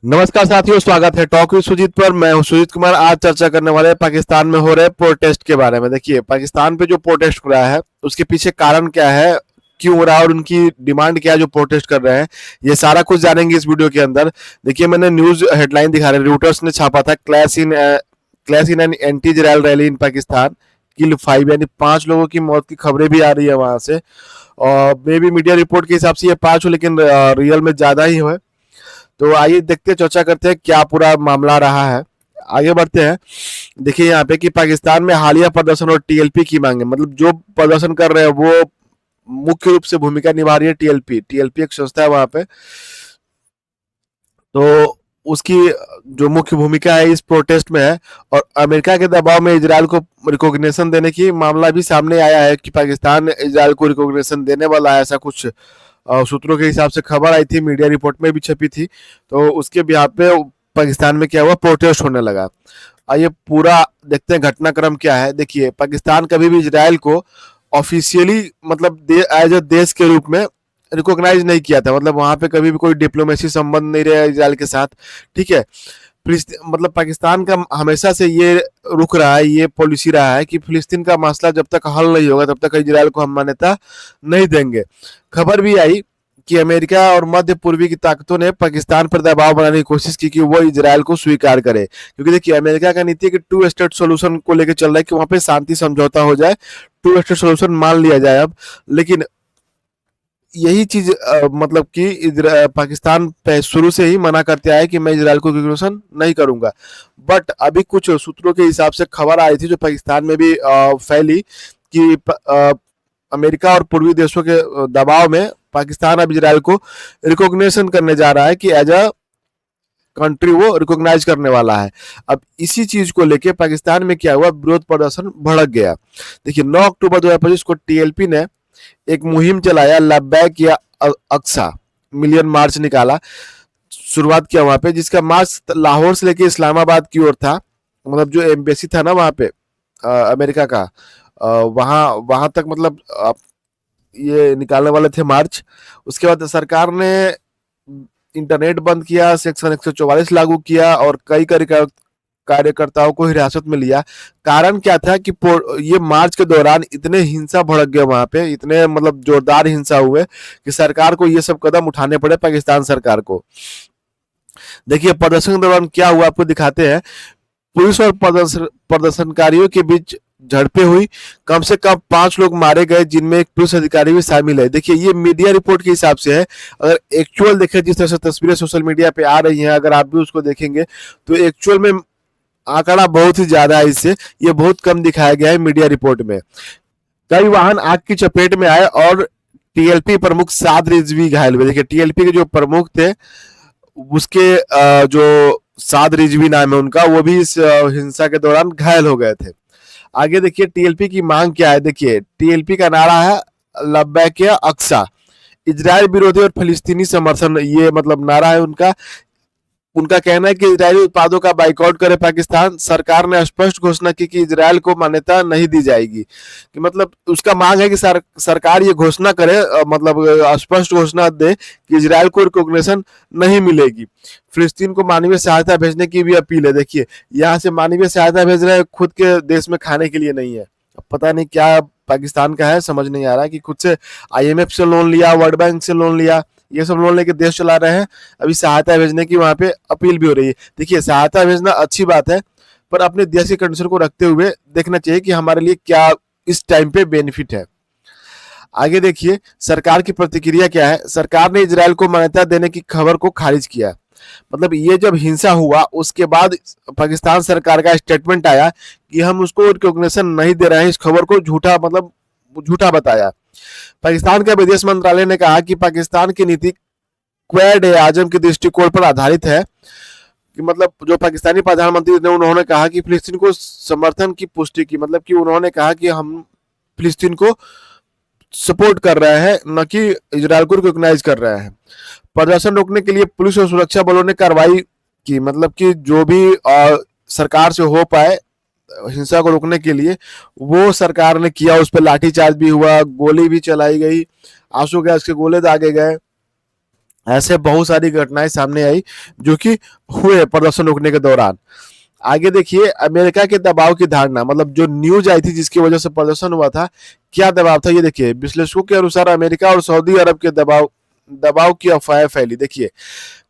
नमस्कार साथियों, स्वागत है टॉक विद सुजीत पर। मैं हूं सुजीत कुमार। आज चर्चा करने वाले हैं पाकिस्तान में हो रहे प्रोटेस्ट के बारे में। देखिए, पाकिस्तान पे जो प्रोटेस्ट हो रहा है उसके पीछे कारण क्या है, क्यों हो रहा है और उनकी डिमांड क्या है जो प्रोटेस्ट कर रहे हैं, ये सारा कुछ जानेंगे इस वीडियो के अंदर। देखिए, मैंने न्यूज हेडलाइन दिखा रहे, रूटर्स ने छापा था, clash in an anti Israel rally in Pakistan, kill 5, यानी 5 लोगों की मौत की खबरें भी आ रही है वहां से। और मे बी मीडिया रिपोर्ट के हिसाब से ये 5 हो, लेकिन रियल में ज्यादा ही है। तो आइए देखते हैं, चर्चा करते हैं क्या पूरा मामला रहा है। आगे बढ़ते हैं। देखिए यहाँ पे कि पाकिस्तान में हालिया प्रदर्शन और टीएलपी की मांगे, मतलब जो प्रदर्शन कर रहे हैं वो मुख्य रूप से भूमिका निभा रही है टीएलपी। टीएलपी एक संस्था है वहां पे, तो उसकी जो मुख्य भूमिका है इस प्रोटेस्ट में है। और अमेरिका के दबाव में इजराइल को रिकॉग्निशन देने की मामला भी सामने आया है कि पाकिस्तान इजराइल को रिकॉग्निशन देने वाला है, ऐसा कुछ सूत्रों के हिसाब से खबर आई थी, मीडिया रिपोर्ट में भी छपी थी। तो उसके बिहार पे पाकिस्तान में क्या हुआ, प्रोटेस्ट होने लगा। आइए पूरा देखते हैं घटनाक्रम क्या है। देखिए, पाकिस्तान कभी भी इजराइल को ऑफिशियली, मतलब एज अ देश के रूप में रिकॉग्नाइज नहीं किया था। मतलब वहां पे कभी भी कोई डिप्लोमेसी संबंध नहीं रहा इजराइल के साथ। ठीक है, मतलब पाकिस्तान का हमेशा से ये रुख रहा है, ये पॉलिसी रहा है कि फिलिस्तीन का मसला जब तक हल नहीं होगा तब तक इजराइल को हम मान्यता नहीं देंगे। खबर भी आई कि अमेरिका और मध्य पूर्वी की ताकतों ने पाकिस्तान पर दबाव बनाने की कोशिश की कि वो इजराइल को स्वीकार करे। क्योंकि देखिए, अमेरिका का नीति है कि 2 स्टेट सोल्यूशन को लेकर चल रहा है कि वहां पे शांति समझौता हो जाए, 2 स्टेट सोल्यूशन मान लिया जाए अब। लेकिन यही चीज मतलब कि पाकिस्तान शुरू से ही मना करते आया कि मैं इजराइल को रिकॉग्निशन नहीं करूंगा। बट अभी कुछ सूत्रों के हिसाब से खबर आई थी जो पाकिस्तान में भी फैली कि अमेरिका और पूर्वी देशों के दबाव में पाकिस्तान अब इजराइल को रिकॉग्निशन करने जा रहा है कि एज अ कंट्री वो रिकॉग्नाइज करने वाला है। अब इसी चीज को लेके पाकिस्तान में क्या हुआ, विरोध प्रदर्शन भड़क गया। देखिए, 9 अक्टूबर 2025 को टीएलपी ने एक मुहिम चलाया, लब्बैक या अक्सा मिलियन मार्च निकाला, शुरुआत किया वहां पे, जिसका मार्च लाहौर से लेके इस्लामाबाद की ओर था। मतलब जो एम्बेसी था ना वहां पे अमेरिका का, वहां वहां तक, मतलब ये निकालने वाले थे मार्च। उसके बाद सरकार ने इंटरनेट बंद किया, सेक्शन 144 लागू किया और कई कार्यकर्ताओं को हिरासत में लिया। कारण क्या था कि ये मार्च के दौरान इतने हिंसा भड़क गए वहां पे, इतने मतलब जोरदार हिंसा हुए कि सरकार को ये सब कदम उठाने पड़े, पाकिस्तान सरकार को। देखिए, प्रदर्शन के दौरान क्या हुआ आपको दिखाते हैं। पुलिस और प्रदर्शनकारियों के बीच झड़पें हुई, कम से कम 5 लोग मारे गए, जिनमें एक पुलिस अधिकारी भी शामिल है। देखिए, ये मीडिया रिपोर्ट के हिसाब से है। अगर एक्चुअल देखें, जिस तरह से तस्वीरें सोशल मीडिया पे आ रही हैं, अगर आप भी उसको देखेंगे तो एक्चुअल में आंकड़ा बहुत ही ज्यादा है इससे, ये बहुत कम दिखाया गया है मीडिया रिपोर्ट में। कई वाहन आग की चपेट में आए और टीएलपी प्रमुख साद रिजवी घायल हुए। देखिए, टीएलपी के जो प्रमुख थे उसके जो साद रिजवी नाम है उनका, वो भी इस हिंसा के दौरान घायल हो गए थे। आगे देखिए, टीएलपी की मांग क्या है। देखिए, टीएलपी का नारा है लब्बैक अक्सा, इजराइल विरोधी और फिलिस्तीनी समर्थन, ये मतलब नारा है उनका। उनका कहना है कि इजरायली उत्पादों का बाइकआउट करे पाकिस्तान। सरकार ने स्पष्ट घोषणा की कि इजराइल को मान्यता नहीं दी जाएगी। कि मतलब उसका मांग है कि सरकार ये घोषणा करे, मतलब स्पष्ट घोषणा दे कि इजराइल को रिकॉग्निशन नहीं मिलेगी। फिलिस्तीन को मानवीय सहायता भेजने की भी अपील है। देखिए, यहाँ से मानवीय सहायता भेज रहे हैं, खुद के देश में खाने के लिए नहीं है। पता नहीं क्या पाकिस्तान का है, समझ नहीं आ रहा है कि खुद से आईएमएफ से लोन लिया, वर्ल्ड बैंक से लोन लिया, ये सब लोन लेके देश चला रहे हैं। अभी सहायता भेजने की वहां पे अपील भी हो रही है। देखिए, सहायता भेजना अच्छी बात है, पर अपने देश की कंडीशन को रखते हुए देखना चाहिए कि हमारे लिए क्या इस टाइम पे बेनिफिट है। आगे देखिए, सरकार की प्रतिक्रिया क्या है। सरकार ने इजराइल को मान्यता देने की खबर को खारिज किया। मतलब ये जब हिंसा हुआ उसके बाद पाकिस्तान सरकार का स्टेटमेंट आया कि हम उसको रिकॉग्निशन नहीं दे रहे हैं, इस खबर को झूठा, मतलब झूठा बताया। पाकिस्तान का विदेश मंत्रालय ने कहा कि पाकिस्तान की नीति क्वेड आजम के दृष्टिकोण पर आधारित है। कि मतलब जो पाकिस्तानी प्रधानमंत्री ने, उन्होंने कहा कि फिलिस्तीन को समर्थन की पुष्टि की, मतलब कि उन्होंने कहा कि हम फिलिस्तीन को सपोर्ट कर रहे हैं, न कि इजराइल को रिकॉग्नाइज कर रहे हैं। प्रदर्शन रोकने के लिए पुलिस और सुरक्षा बलों ने कार्रवाई की, मतलब कि जो भी सरकार से हो पाए हिंसा को रोकने के लिए वो सरकार ने किया। उस पर लाठीचार्ज भी हुआ, गोली भी चलाई गई, आंसू गैस के गोले दागे गए। ऐसे बहुत सारी घटनाएं सामने आई जो कि हुए प्रदर्शन रोकने के दौरान। आगे देखिए, अमेरिका के दबाव की धारणा, मतलब जो न्यूज आई थी जिसकी वजह से प्रदर्शन हुआ था, क्या दबाव था ये देखिए। विश्लेषकों के अनुसार अमेरिका और सऊदी अरब के दबाव दबाव की अफवाहें फैली। देखिए,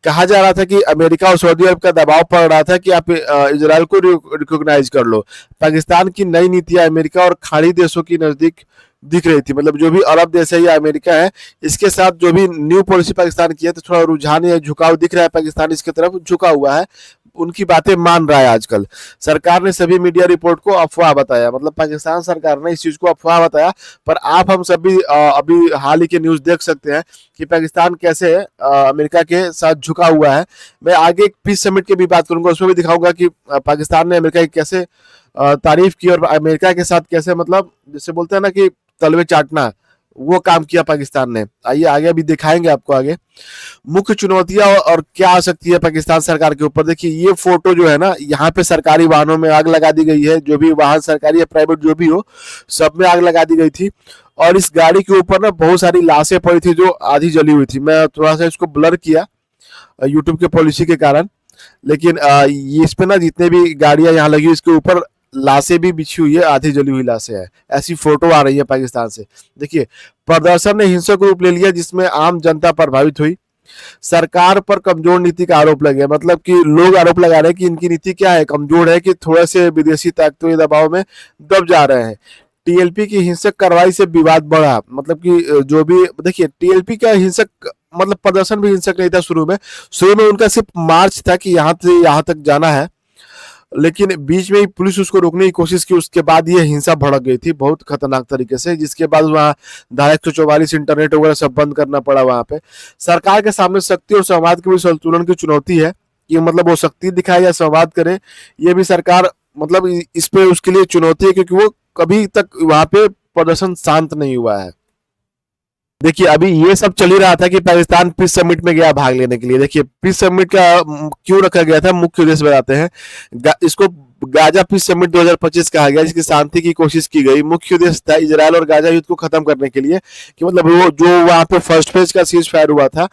कहा जा रहा था कि अमेरिका और सऊदी अरब का दबाव पड़ रहा था कि आप इजराइल को रिकॉग्नाइज कर लो। पाकिस्तान की नई नीतियां अमेरिका और खाड़ी देशों की नजदीक दिख रही थी, मतलब जो भी अरब देश है या अमेरिका है, इसके साथ जो भी न्यू पॉलिसी पाकिस्तान की है, तो थोड़ा रुझान या झुकाव दिख रहा है, पाकिस्तान इसकी तरफ झुका हुआ है, उनकी बातें मान रहा है आजकल। सरकार ने सभी मीडिया रिपोर्ट को अफवाह बताया, मतलब पाकिस्तान सरकार ने इस चीज को अफवाह बताया। पर आप हम सभी अभी हाल ही के न्यूज देख सकते हैं कि पाकिस्तान कैसे अमेरिका के साथ झुका हुआ है। मैं आगे एक पीस समिट की भी बात करूंगा, उसमें भी दिखाऊंगा कि पाकिस्तान ने अमेरिका की कैसे तारीफ की और अमेरिका के साथ कैसे, मतलब जैसे बोलते हैं ना कि तलवे चाटना, वो काम किया पाकिस्तान ने। आइए आगे अभी दिखाएंगे आपको आगे मुख्य चुनौतियां और क्या आ सकती है पाकिस्तान सरकार के ऊपर। देखिए, ये फोटो जो है ना, यहाँ पे सरकारी वाहनों में आग लगा दी गई है, जो भी वाहन सरकारी या प्राइवेट जो भी हो, सब में आग लगा दी गई थी। और इस गाड़ी के ऊपर ना बहुत सारी लाशें पड़ी थी जो आधी जली हुई थी। मैं थोड़ा सा इसको ब्लर किया यूट्यूब के पॉलिसी के कारण, लेकिन ये इस पे ना जितने भी गाड़ियां यहाँ लगी इसके ऊपर लाशें भी बिछी हुई है, आधी जली हुई लाशें हैं। ऐसी फोटो आ रही है पाकिस्तान से। देखिए, प्रदर्शन ने हिंसक रूप ले लिया जिसमें आम जनता प्रभावित हुई। सरकार पर कमजोर नीति का आरोप लगे, मतलब कि लोग आरोप लगा रहे हैं कि इनकी नीति क्या है, कमजोर है, कि थोड़े से विदेशी ताकतों के दबाव में दब जा रहे हैं। टीएलपी की हिंसक कार्रवाई से विवाद बढ़ा, मतलब कि जो भी देखिए टीएलपी का हिंसक मतलब प्रदर्शन भी हिंसक नहीं था शुरू में उनका सिर्फ मार्च था कि यहाँ से यहाँ तक जाना है, लेकिन बीच में ही पुलिस उसको रोकने की कोशिश की, उसके बाद ये हिंसा भड़क गई थी बहुत खतरनाक तरीके से, जिसके बाद वहाँ धारा 144 इंटरनेट वगैरह सब बंद करना पड़ा वहाँ पे। सरकार के सामने शक्ति और संवाद के बीच संतुलन की चुनौती है कि मतलब वो शक्ति दिखाए या संवाद करे, ये भी सरकार मतलब इस पे उसके लिए चुनौती है, क्योंकि वो कभी तक वहाँ पे प्रदर्शन शांत नहीं हुआ है। देखिए, अभी ये सब चल ही रहा था कि पाकिस्तान पीस समिट में गया भाग लेने के लिए। देखिए, पीस समिट का क्यों रखा गया था, मुख्य उद्देश्य बताते हैं। इसको गाजा पीस समिट 2025 कहा गया, जिसकी शांति की कोशिश की गई। मुख्य उद्देश्य था इजरायल और गाजा युद्ध को खत्म करने के लिए, कि मतलब वो जो वहां पे फर्स्ट फेज का सीज फायर हुआ था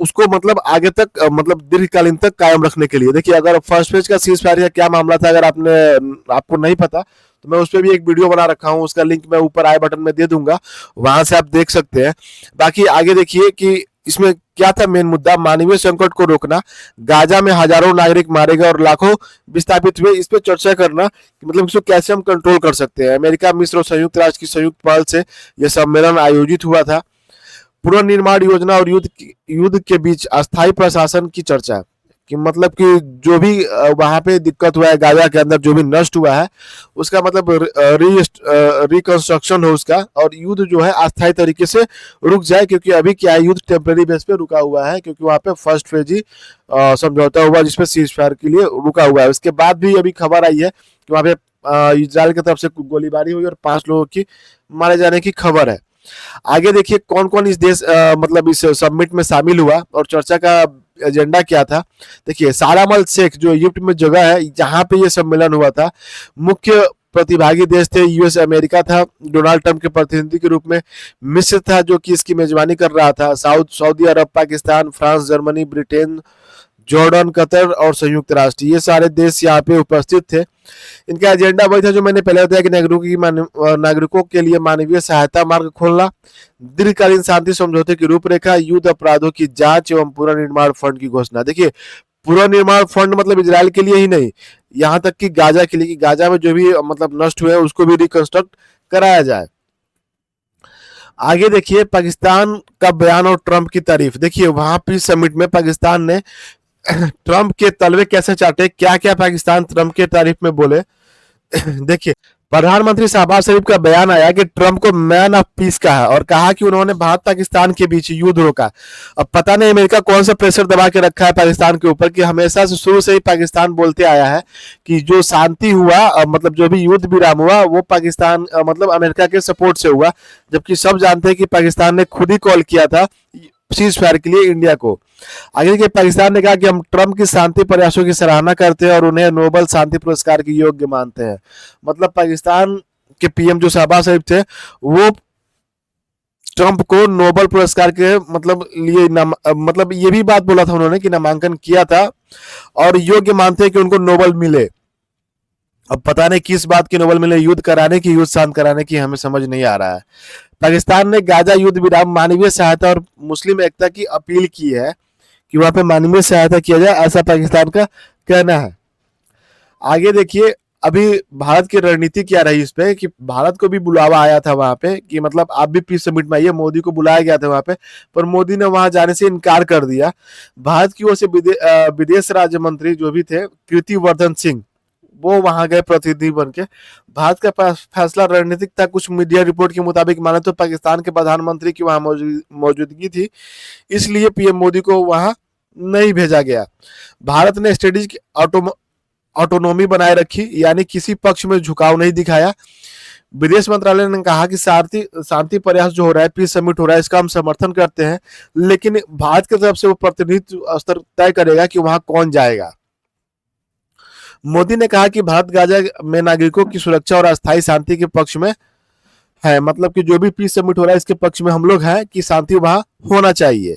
उसको मतलब आगे तक मतलब दीर्घकालीन तक कायम रखने के लिए। देखिए, अगर फर्स्ट फेज का सीज फायर का क्या मामला था, अगर आपको नहीं पता तो मैं उस पर भी एक वीडियो बना रखा हूँ, उसका लिंक मैं ऊपर आई बटन में दे दूंगा, वहां से आप देख सकते हैं। बाकी आगे देखिए कि इसमें क्या था मेन मुद्दा, मानवीय संकट को रोकना, गाजा में हजारों नागरिक मारे गए और लाखों विस्थापित हुए, इस पे चर्चा करना कि मतलब इसको कैसे हम कंट्रोल कर सकते हैं। अमेरिका, मिस्र और संयुक्त राष्ट्र की संयुक्त पहल से यह सम्मेलन आयोजित हुआ था। पुनर्निर्माण योजना और युद्ध के बीच अस्थायी प्रशासन की चर्चा, कि मतलब कि जो भी वहां पे दिक्कत हुआ है गाजा के अंदर, जो भी नष्ट हुआ है उसका मतलब रिकंस्ट्रक्शन हो उसका, और युद्ध जो है अस्थायी तरीके से रुक जाए, क्योंकि अभी क्या है, युद्ध टेम्परेरी बेस पे रुका हुआ है, क्योंकि वहां पे फर्स्ट फेज ही समझौता हुआ जिसपे सीज फायर के लिए रुका हुआ है। उसके बाद भी अभी खबर आई है कि वहां पे इजराइल की तरफ से गोलीबारी हुई और 5 लोगों की मारे जाने की खबर है। आगे देखिए कौन कौन इस देश मतलब इस समिट में शामिल हुआ और चर्चा का एजेंडा क्या था। देखिए, साराम अल शेख जो इजिप्ट में जगह है जहां पे ये सम्मेलन हुआ था, मुख्य प्रतिभागी देश थे यूएस, अमेरिका था, डोनाल्ड ट्रंप के प्रतिनिधि के रूप में मिस्र था जो कि इसकी मेजबानी कर रहा था, सऊदी अरब, Pakistan, France, Germany, Britain, Jordan, Qatar और संयुक्त राष्ट्र, ये सारे देश यहाँ पे उपस्थित थे। इनका एजेंडा वही था जो मैंने पहले बताया कि नागरिकों के लिए मानवीय सहायता मार्ग खोलना, दीर्घकालीन शांति समझौते की रूपरेखा, युद्ध अपराधों की जांच एवं पुनर्निर्माण फंड की घोषणा। देखिए, पुनर्निर्माण फंड मतलब इजराइल के लिए ही नहीं, यहाँ तक कि गाजा के लिए, कि गाजा में जो भी मतलब नष्ट हुए उसको भी रिकंस्ट्रक्ट कराया जाए। आगे देखिए पाकिस्तान का बयान और ट्रंप की तारीफ। देखिए, वहां पीस समिट में पाकिस्तान ने ट्रंप के तलवे कैसे चाटे, क्या क्या पाकिस्तान ट्रंप के तारीफ में बोले। देखिए, प्रधानमंत्री शहबाज शरीफ का बयान आया कि ट्रंप को मैन ऑफ पीस कहा और कहा कि उन्होंने भारत पाकिस्तान के बीच युद्ध रोका। अब पता नहीं अमेरिका कौन सा प्रेशर दबा के रखा है पाकिस्तान के ऊपर, कि हमेशा से शुरू से ही पाकिस्तान बोलते आया है कि जो शांति हुआ मतलब जो भी युद्ध विराम हुआ वो पाकिस्तान मतलब अमेरिका के सपोर्ट से हुआ, जबकि सब जानते हैं कि पाकिस्तान ने खुद ही कॉल किया था सीज फायर के लिए इंडिया को। आगे के पाकिस्तान ने कहा कि हम ट्रंप की शांति प्रयासों की सराहना करते हैं और उन्हें नोबेल शांति पुरस्कार के योग्य मानते हैं। मतलब पाकिस्तान के पीएम जो शहबाज शरीफ थे वो ट्रंप को नोबेल पुरस्कार के मतलब लिए मतलब ये भी बात बोला था उन्होंने कि नामांकन किया था और योग्य मानते हैं कि उनको नोबेल मिले। अब पता नहीं किस बात की नोबेल मिले, युद्ध कराने की, युद्ध शांत कराने की, हमें समझ नहीं आ रहा है। पाकिस्तान ने गाजा युद्ध विराम, मानवीय सहायता और मुस्लिम एकता की अपील की है कि वहां पे मानवीय सहायता किया जाए, ऐसा पाकिस्तान का कहना है। आगे देखिए अभी भारत की रणनीति क्या रही इस पे, कि भारत को भी बुलावा आया था वहां पे कि मतलब आप भी पीस समिट में आइए, मोदी को बुलाया गया था वहां पे, पर मोदी ने वहां जाने से इनकार कर दिया। भारत की ओर से विदेश राज्य मंत्री जो भी थे कीर्तिवर्धन सिंह, वो वहां गए प्रतिनिधि बन के। भारत का फैसला रणनीतिक था, कुछ मीडिया रिपोर्ट के मुताबिक माने तो पाकिस्तान के प्रधानमंत्री की वहां मौजूदगी थी, इसलिए पीएम मोदी को वहां नहीं भेजा गया। भारत ने स्ट्रेटेजिक ऑटोनोमी बनाए रखी, यानी किसी पक्ष में झुकाव नहीं दिखाया। विदेश मंत्रालय ने कहा कि शांति प्रयास जो हो रहा है, पीस समिट हो रहा है, इसका हम समर्थन करते हैं, लेकिन भारत की तरफ से वो प्रतिनिधित्व स्तर तय करेगा कि वहां कौन जाएगा। मोदी ने कहा कि भारत गाजा में नागरिकों की सुरक्षा और अस्थायी शांति के पक्ष में है, मतलब कि जो भी पीस समिट हो रहा है इसके पक्ष में हम लोग हैं कि शांति वहां होना चाहिए।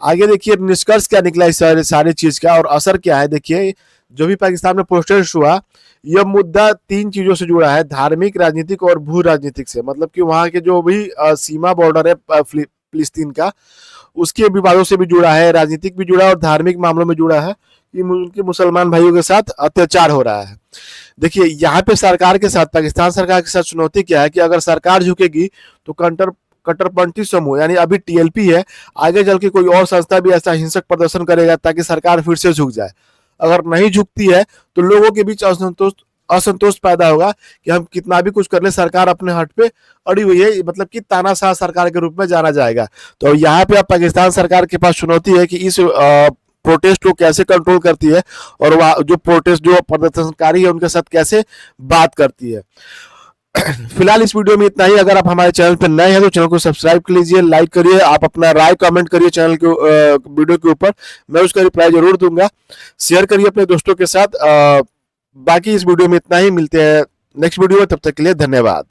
आगे देखिए निष्कर्ष क्या निकला इस सारी चीज का और असर क्या है। देखिए जो भी पाकिस्तान में प्रोटेस्ट हुआ, यह मुद्दा 3 चीजों से जुड़ा है, धार्मिक, राजनीतिक और भू राजनीतिक से। मतलब कि वहां के जो भी सीमा बॉर्डर है फिलिस्तीन का, उसके विवादों से भी जुड़ा है, राजनीतिक भी जुड़ा है और धार्मिक मामलों में जुड़ा है कि उनके मुसलमान भाइयों के साथ अत्याचार हो रहा है। देखिए यहाँ पे सरकार के साथ, पाकिस्तान सरकार के साथ चुनौती क्या है कि अगर सरकार झुकेगी तो कट्टरपंथी समूह यानी अभी टीएलपी है, आगे चल के कोई और संस्था भी ऐसा हिंसक प्रदर्शन करेगा ताकि सरकार फिर से झुक जाए। अगर नहीं झुकती है तो लोगों के बीच असंतोष पैदा होगा कि हम कितना भी कुछ कर ले, सरकार अपने हट पे अड़ी हुई है, मतलब कि तानाशाह सरकार के रूप में जाना जाएगा। तो यहाँ पे अब पाकिस्तान सरकार के पास चुनौती है कि इस प्रोटेस्ट को कैसे कंट्रोल करती है और वह जो प्रोटेस्ट जो प्रदर्शनकारी है उनके साथ कैसे बात करती है। फिलहाल इस वीडियो में इतना ही। अगर आप हमारे चैनल पर नए हैं तो चैनल को सब्सक्राइब कर लीजिए, लाइक करिए, आप अपना राय कमेंट करिए चैनल के वीडियो के ऊपर, मैं उसका रिप्लाई जरूर दूंगा। शेयर करिए अपने दोस्तों के साथ। बाकी इस वीडियो में इतना ही, मिलते हैं नेक्स्ट वीडियो में, तब तक के लिए धन्यवाद।